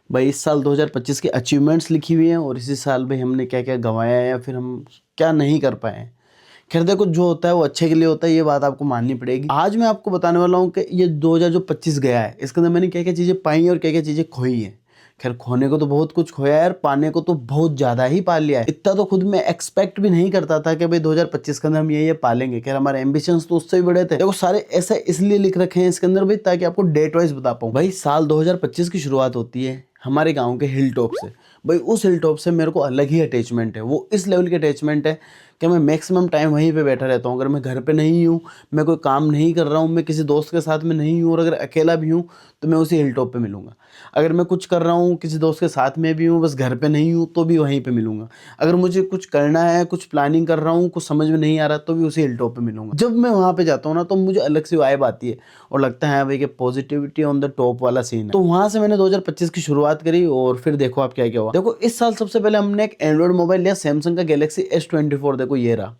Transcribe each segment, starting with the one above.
भाई इस साल 2025 की अचीवमेंट्स लिखी हुई हैं और इसी साल भाई हमने क्या क्या गंवाया है या फिर हम क्या नहीं कर पाए हैं। खैर देखो, जो होता है वो अच्छे के लिए होता है, ये बात आपको माननी पड़ेगी। आज मैं आपको बताने वाला हूँ कि ये 2025 गया है, इसके अंदर मैंने क्या क्या चीज़ें पाई हैं और क्या क्या चीज़ें खोई हैं। खैर, खोने को तो बहुत कुछ खोया है यार, पाने को तो बहुत ज़्यादा ही पा लिया है। इतना तो खुद मैं एक्सपेक्ट भी नहीं करता था कि भाई 2025 के अंदर हम ये पालेंगे। खैर, हमारे एम्बिशंस तो उससे भी बड़े थे। देखो, सारे ऐसे इसलिए लिख रखे हैं इसके अंदर भाई, ताकि आपको डेट वाइज बता पाऊँ। भाई साल 2025 की शुरुआत होती है हमारे गाँव के हिल टॉप से। भाई उस हिल टॉप से मेरे को अलग ही अटैचमेंट है, वो इस लेवल की अटैचमेंट है कि मैं मैक्सिमम टाइम वहीं पे बैठा रहता हूँ। अगर मैं घर पे नहीं हूँ, मैं कोई काम नहीं कर रहा हूँ, मैं किसी दोस्त के साथ में नहीं हूँ और अगर अकेला भी हूँ तो मैं उसी हिल टॉप पे मिलूंगा। अगर मैं कुछ कर रहा हूँ, किसी दोस्त के साथ में भी हूँ, बस घर पे नहीं हूँ, तो भी वहीं पे मिलूंगा। अगर मुझे कुछ करना है, कुछ प्लानिंग कर रहा हूँ, कुछ समझ में नहीं आ रहा, तो भी उसी हिल टॉप पे मिलूंगा। जब मैं वहाँ पे जाता हूँ ना, तो मुझे अलग सी वाइब आती है और लगता है भाई कि पॉजिटिविटी ऑन द टॉप वाला सीन है। तो वहाँ से मैंने 2025 की शुरुआत करी और फिर देखो आप क्या क्या हुआ। देखो, इस साल सबसे पहले हमने एक एंड्रॉइड मोबाइल लिया, सैमसंग का गैलेक्सी S24। देखो ये रहा।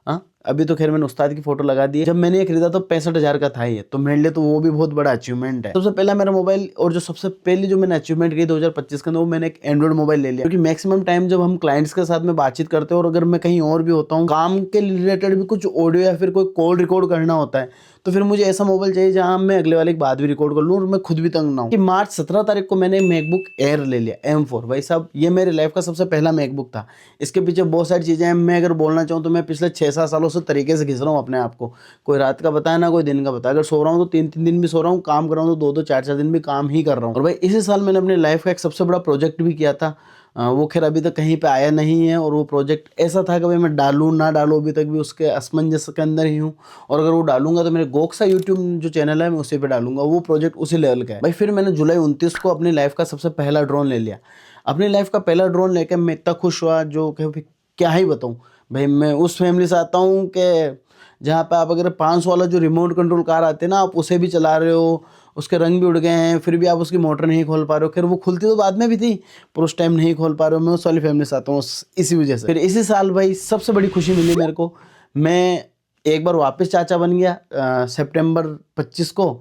हाँ, अभी तो खैर मैंने उस्ताद की फोटो लगा दी है। जब मैंने ये खरीदा तो 65,000 का था ये, तो मेरे लिए तो वो भी बहुत बड़ा अचीवमेंट है। सबसे पहला मेरा मोबाइल, और जो सबसे पहली जो मैंने अचीवमेंट की 2025 के अंदर, वो मैंने एक एंड्रॉइड मोबाइल ले लिया। क्योंकि मैक्सिमम टाइम जब हम क्लाइंट्स के साथ में बातचीत करते हैं और अगर मैं कहीं और भी होता हूँ, काम के रिलेटेड भी कुछ ऑडियो या फिर कोई कॉल रिकॉर्ड करना होता है, तो फिर मुझे ऐसा मोबाइल चाहिए जहां मैं अगले वाले की बात भी रिकॉर्ड कर लूँ और मैं खुद भी तंग ना हूँ। कि मार्च 17 तारीख को मैंने मैकबुक एयर ले लिया M4। भाई साहब, ये मेरे लाइफ का सबसे पहला मैकबुक था। इसके पीछे बहुत सारी चीज़ें हैं। मैं अगर बोलना चाहूँ तो मैं पिछले 6-7 सालों से तरीके से घिस रहा हूँ अपने आप को। कोई रात का बताया ना, कोई दिन का बताया। अगर सो रहा हूँ तो 3-3 दिन भी सो रहा हूँ, काम कर रहा हूँ तो 2-2 4-4 दिन भी काम ही कर रहा हूँ। और भाई इसी साल मैंने अपनी लाइफ का एक सबसे बड़ा प्रोजेक्ट भी किया था। वो खैर अभी तक कहीं पे आया नहीं है और वो प्रोजेक्ट ऐसा था कि भाई मैं डालूँ ना डालूँ, अभी तक भी उसके असमंजस के अंदर ही हूँ। और अगर वो डालूंगा तो मेरे गोक्सा यूट्यूब जो चैनल है मैं उसी पे डालूंगा। वो प्रोजेक्ट उसी लेवल का है। भाई फिर मैंने जुलाई 29 को अपनी लाइफ का सबसे पहला ड्रोन ले लिया। अपनी लाइफ का पहला ड्रोन लेके मैं इतना खुश हुआ जो कि भाई क्या ही बताऊँ। भाई मैं उस फैमिली से आता हूँ कि जहाँ पे आप अगर 500 वाला जो रिमोट कंट्रोल कार आते हैं ना, आप उसे भी चला रहे हो, उसके रंग भी उड़ गए हैं, फिर भी आप उसकी मोटर नहीं खोल पा रहे हो। खैर वो खुलती तो बाद में भी थी, पर उस टाइम नहीं खोल पा रहे हो। मैं उस वाली फैमिली से आता हूँ, इसी वजह से। फिर इसी साल भाई सबसे बड़ी खुशी मिली मेरे को। मैं एक बार वापस चाचा बन गया सितंबर 25 को।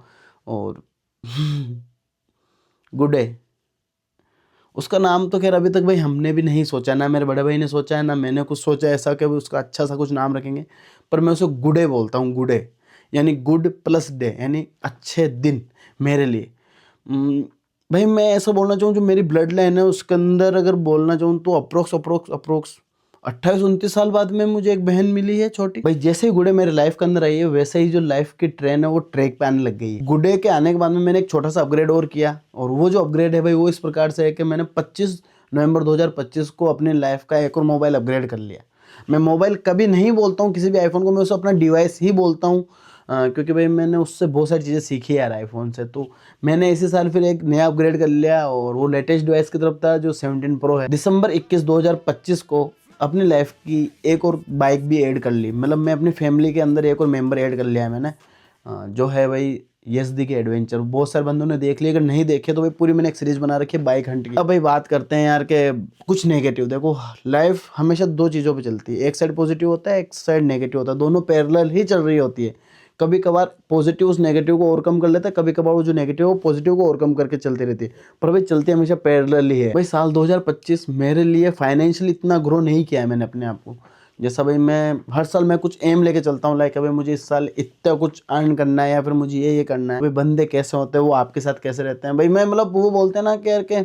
और गुडे, उसका नाम तो खैर अभी तक भाई हमने भी नहीं सोचा, ना मेरे बड़े भाई ने सोचा है, ना मैंने कुछ सोचा ऐसा कि उसका अच्छा सा कुछ नाम रखेंगे। पर मैं उसे गुडे बोलता हूँ, गुडे यानी गुड प्लस डे, यानी अच्छे दिन मेरे लिए। उम, भाई मैं ऐसा बोलना चाहूँ, जो मेरी ब्लड लाइन है उसके अंदर अगर बोलना चाहूँ तो अप्रोक्स 28-29 साल बाद में मुझे एक बहन मिली है छोटी। भाई जैसे ही गुडे मेरे लाइफ के अंदर आई है, वैसे ही जो लाइफ की ट्रेन है वो ट्रैक पे आने लग गई है। गुडे के आने के बाद में मैंने एक छोटा सा अपग्रेड और किया, और वो जो अपग्रेड है भाई वो इस प्रकार से है कि मैंने 25 नवंबर 2025 को अपनी लाइफ का एक और मोबाइल अपग्रेड कर लिया। मैं मोबाइल कभी नहीं बोलता हूँ किसी भी आईफोन को, मैं उसे अपना डिवाइस ही बोलता हूँ। क्योंकि भाई मैंने उससे बहुत सारी चीज़ें सीखी है यार आईफोन से। तो मैंने इसी साल फिर एक नया अपग्रेड कर लिया और वो लेटेस्ट डिवाइस की तरफ था, जो 17 प्रो है। दिसंबर 21 2025 को अपनी लाइफ की एक और बाइक भी ऐड कर ली। मतलब मैं अपनी फैमिली के अंदर एक और मेंबर ऐड कर लिया है मैंने, जो है भाई यस के एडवेंचर। बहुत सारे बंदों ने देख लिया, अगर नहीं देखे तो भाई पूरी मैंने एक सीरीज बना रखी है बाइक हंट की। अब भाई बात करते हैं यार के कुछ नेगेटिव। देखो, लाइफ हमेशा दो चीज़ों पे चलती है, एक साइड पॉजिटिव होता है, एक साइड नेगेटिव होता है, दोनों पैरेलल ही चल रही होती है। कभी कभार पॉजिटिव उस नेगेटिव को ओवरकम कर लेता है, कभी कभार वो जो नेगेटिव है वो पॉजिटिव को ओवरकम करके चलती रहती है, पर भाई चलती हमेशा पैरेलल ही है। भाई साल 2025 मेरे लिए फाइनेंशियली इतना ग्रो नहीं किया है मैंने अपने आप को। जैसा भाई मैं हर साल मैं कुछ एम लेके चलता हूँ, लाइक भाई मुझे इस साल इतना कुछ अर्न करना है या फिर मुझे ये करना है। भाई बंदे कैसे होते हैं, वो आपके साथ कैसे रहते हैं। भाई मैं मतलब वो बोलते हैं ना कि यार के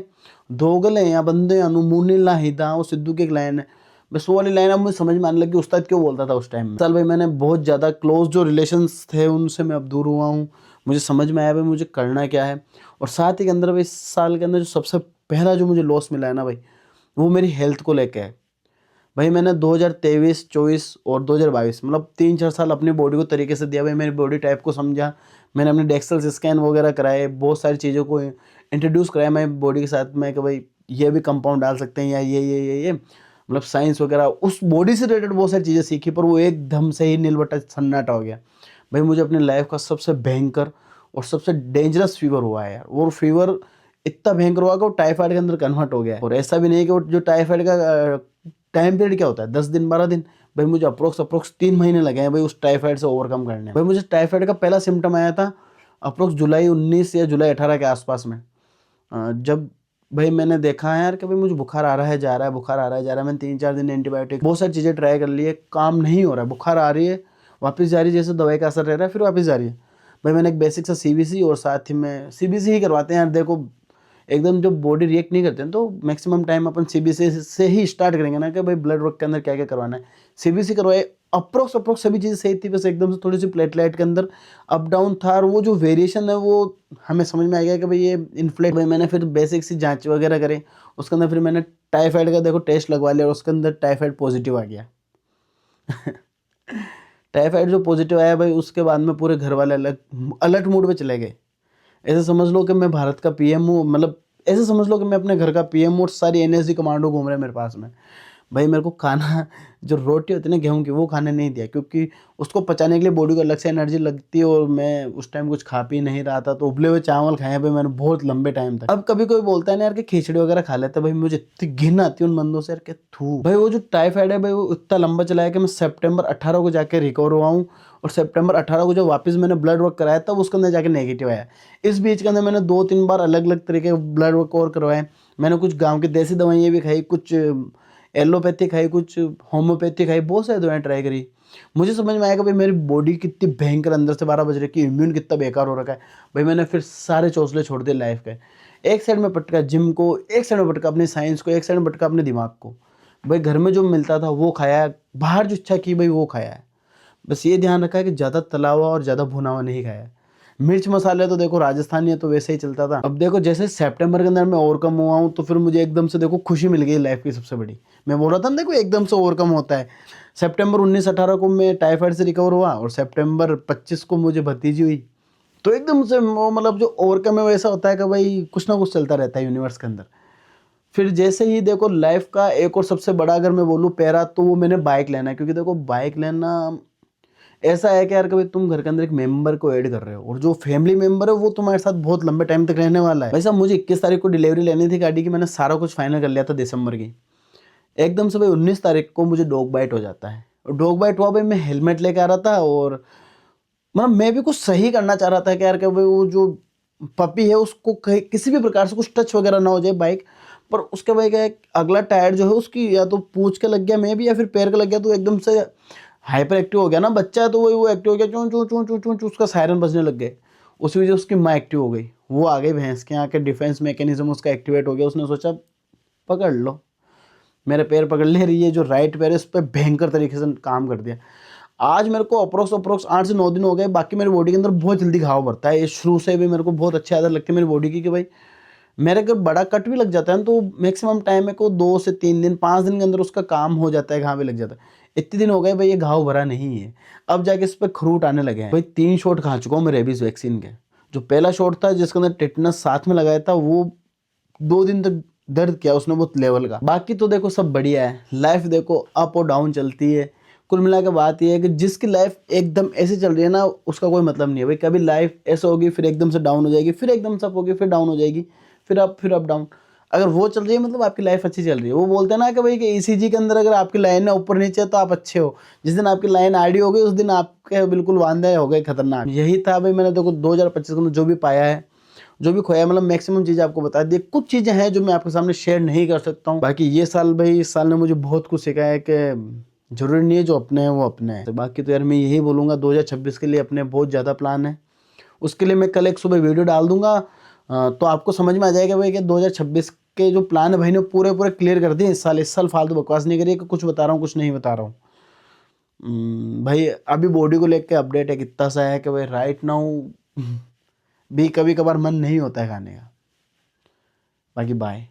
दोगले या बंदे अनुमुनी लाहिदा, वो सिद्धू की एक लाइन है। बस वो वाली लाइन अब मुझे समझ में आने लगी उस्ताद क्यों बोलता था उस टाइम में। साल भाई मैंने बहुत ज़्यादा क्लोज जो रिलेशंस थे उनसे मैं अब दूर हुआ हूँ। मुझे समझ में आया भाई मुझे करना क्या है। और साथ ही के अंदर भाई इस साल के अंदर जो सबसे पहला जो मुझे लॉस मिला है ना भाई, वो मेरी हेल्थ को लेके है। भाई मैंने 2023, 24 और 2022 मतलब 3-4 साल अपनी बॉडी को तरीके से दिया। भाई मेरी बॉडी टाइप को समझा, मैंने अपने डेक्सल स्कैन वगैरह कराए, बहुत सारी चीज़ों को इंट्रोड्यूस कराया मैं बॉडी के साथ में कि भाई ये भी कंपाउंड डाल सकते हैं या ये मतलब साइंस वगैरह उस बॉडी से रिलेटेड बहुत सारी चीज़ें सीखी, पर वो एकदम से ही नीलबट्टा सन्नाटा हो गया। भाई मुझे अपनी लाइफ का सबसे भयंकर और सबसे डेंजरस फीवर हुआ है यार। वो फीवर इतना भयंकर हुआ कि वो टाइफाइड के अंदर कन्वर्ट हो गया है। और ऐसा भी नहीं कि वो जो टाइफाइड का टाइम पीरियड क्या होता है, 10 दिन 12 दिन। भाई मुझे अप्रोक्स 3 महीने लगे हैं भाई उस टाइफाइड से ओवरकम करने में। भाई मुझे टाइफाइड का पहला सिम्टम आया था अप्रोक्स जुलाई 19 या जुलाई 18 के आसपास में। जब भाई मैंने देखा है यार कि भाई मुझे बुखार आ रहा है जा रहा है, बुखार आ रहा है जा रहा है, मैंने 3-4 दिन एंटीबायोटिक बहुत सारी चीज़ें ट्राई कर ली है, काम नहीं हो रहा है, बुखार आ रही है वापस जा रही है, जैसे दवाई का असर रह रहा है फिर वापस जा रही है। भाई मैंने एक बेसिक सा सीबीसी और साथ ही में सीबीसी ही करवाते हैं यार। देखो एकदम जो बॉडी रिएक्ट नहीं करते हैं तो मैक्सिमम टाइम अपन सीबीसी से ही स्टार्ट करेंगे ना कि भाई ब्लड वर्क के अंदर क्या क्या करवाना है। सीबीसी करवाए, अप्रोक्स सभी चीज़ें सही थी, बस एकदम से थोड़ी सी प्लेटलेट के अंदर अप डाउन था और वो जो वेरिएशन है वो हमें समझ में आ गया कि भाई ये इन्फ्लेट। भाई मैंने फिर बेसिक सी जांच वगैरह करे, उसके अंदर फिर मैंने टाइफाइड का देखो टेस्ट लगवा लिया और उसके अंदर टाइफाइड पॉजिटिव आ गया। टाइफाइड जो पॉजिटिव आया भाई उसके बाद में पूरे घर वाले अलग अलर्ट मूड पे चले गए। ऐसे समझ लो कि मैं भारत का पीएम हूँ, मतलब ऐसे समझ लो कि मैं अपने घर का पीएम हूँ और सारी एनएसजी कमांडो घूम रहे हैं मेरे पास में। भाई मेरे को खाना जो रोटी होती है ना गेहूं की वो खाने नहीं दिया, क्योंकि उसको पचाने के लिए बॉडी को अलग से एनर्जी लगती है और मैं उस टाइम कुछ खा पी नहीं रहा था, तो उबले हुए चावल खाए भाई मैंने बहुत लंबे टाइम तक। अब कभी कोई बोलता है ना यार कि खिचड़ी वगैरह खा लेते, भाई मुझे इतनी घिन आती है उन बंदों से यार कि थू। भाई वो जो टाइफाइड है भाई वो इतना लंबा चला है कि मैं सितंबर 18 को जाके रिकवर हुआ हूँ और सितंबर 18 को जब वापस मैंने ब्लड वर्क कराया तब उसके अंदर जाके नेगेटिव आया। इस बीच के अंदर मैंने 2-3 बार अलग अलग तरीके के ब्लड वर्क और करवाए। मैंने कुछ गाँव की देसी दवाइयाँ भी खाई, कुछ एलोपैथी खाई, कुछ होम्योपैथी खाई, बहुत सारी दवाएं ट्राई करी। मुझे समझ में आया कि भाई मेरी बॉडी कितनी भयंकर अंदर से 12 बज रही है, इम्यून कितना बेकार हो रखा है। भाई मैंने फिर सारे चौसले छोड़ दिए लाइफ के। एक साइड में पटका जिम को, एक साइड में पटका अपनी साइंस को, एक साइड में पटका अपने दिमाग को। भाई घर में जो मिलता था वो खाया, बाहर जो इच्छा की भाई वो खाया है। बस ये ध्यान रखा है कि ज़्यादा तला हुआ और ज़्यादा भुना हुआ नहीं खाया है। मिर्च मसाले तो देखो राजस्थानी है तो वैसे ही चलता था। अब देखो जैसे सितंबर के अंदर मैं ओवरकम हुआ हूँ तो फिर मुझे एकदम से देखो खुशी मिल गई लाइफ की सबसे बड़ी। मैं बोल रहा था ना देखो एकदम से ओवरकम होता है। सितंबर 19-18 को मैं टाइफाइड से रिकवर हुआ और सितंबर 25 को मुझे भतीजी हुई। तो एकदम से वो मतलब जो ओवरकम है वो ऐसा होता है कि भाई कुछ ना कुछ चलता रहता है यूनिवर्स के अंदर। फिर जैसे ही देखो लाइफ का एक और सबसे बड़ा अगर मैं बोलूँ पैरा तो वो मैंने बाइक लेना है, क्योंकि देखो बाइक लेना ऐसा है कि यार कभी तुम घर के अंदर एक मेंबर को ऐड कर रहे हो और जो फैमिली मेंबर है वो तुम्हारे साथ बहुत लंबे टाइम तक रहने वाला है। भाई साहब मुझे 21 तारीख को डिलीवरी लेनी थी गाड़ी की, मैंने सारा कुछ फाइनल कर लिया था दिसंबर की। एकदम से भाई 19 तारीख को मुझे डॉग बाइट हो जाता है और डॉग बाइट हुआ भाई मैं हेलमेट लेके आ रहा था और मतलब मैं भी कुछ सही करना चाह रहा था कि यार कि भाई वो जो पपी है उसको किसी भी प्रकार से कुछ टच वगैरह ना हो जाए बाइक पर। उसके भाई क्या अगला टायर जो है उसकी या तो पूंछ के लग गया मैं भी या फिर पैर के लग गया, तो एकदम से हाइपर एक्टिव हो गया ना बच्चा है तो वो एक्टिव हो गया, चूं चूं चूं चूं चूं चूं उसका सायरन बजने लग गए। उसी वजह से उसकी माँ एक्टिव हो गई, वो आ गई भैंस के यहाँ के डिफेंस मैकेनिज्म उसका एक्टिवेट हो गया। उसने सोचा पकड़ लो, मेरे पैर पकड़ ले रही है, जो राइट पैर है उस पर भयंकर तरीके से काम कर दिया। आज मेरे को अप्रोक्स 8 से 9 दिन हो गए, बाकी मेरी बॉडी के अंदर बहुत जल्दी घाव भरता है। ये शुरू से भी मेरे को बहुत अच्छी आदत लगती है मेरी बॉडी की कि भाई मेरे अगर बड़ा कट भी लग जाता है ना तो मैक्सिमम टाइम में को 2 से 3 दिन 5 दिन के अंदर उसका काम हो जाता है, घाव भी लग जाता है। इतने दिन हो गए भाई ये घाव भरा नहीं है, अब जाके इस पर खरूट आने लगे हैं। भाई 3 शॉट खा चुका हूँ मैं रेबीज वैक्सीन के। जो पहला शॉट था जिसके अंदर टेटनस साथ में लगाया था वो 2 दिन तक दर्द किया उसने बहुत लेवल का। बाकी तो देखो सब बढ़िया है, लाइफ देखो अप और डाउन चलती है। कुल मिला के बात ये है कि जिसकी लाइफ एकदम ऐसे चल रही है ना उसका कोई मतलब नहीं है भाई। कभी लाइफ ऐसे होगी फिर एकदम से डाउन हो जाएगी, फिर एकदम से अप होगी फिर डाउन हो जाएगी, फिर अप डाउन। अगर वो चल रही है मतलब आपकी लाइफ अच्छी चल रही है। वो बोलते हैं ना कि भाई कि ईसीजी के अंदर अगर आपकी लाइन है ऊपर नीचे तो आप अच्छे हो, जिस दिन आपकी लाइन आड़ी हो गई उस दिन आपके बिल्कुल वांदे हो गए खतरनाक। यही था भाई, मैंने देखो 2025 में जो भी पाया है जो भी खोया मतलब मैक्सिमम चीज़ें आपको बता दी। कुछ चीज़ें हैं जो मैं आपके सामने शेयर नहीं कर सकता हूँ। बाकी ये साल भाई इस साल ने मुझे बहुत कुछ सिखाया है कि जरूरी नहीं है जो अपने हैं वो अपने हैं। तो बाकी तो यार मैं यही बोलूँगा 2026 के लिए अपने बहुत ज़्यादा प्लान है। उसके लिए मैं कल एक सुबह वीडियो डाल दूंगा तो आपको समझ में आ जाएगा भाई कि 2026 के जो प्लान है भाई ने पूरे पूरे क्लियर कर दिए इस साल फालतू बकवास नहीं करिए कि कुछ बता रहा हूँ कुछ नहीं बता रहा हूँ। भाई अभी बॉडी को लेकर अपडेट है कितना सा है कि भाई राइट नाउ भी कभी कभार मन नहीं होता है खाने का। बाकी बाय।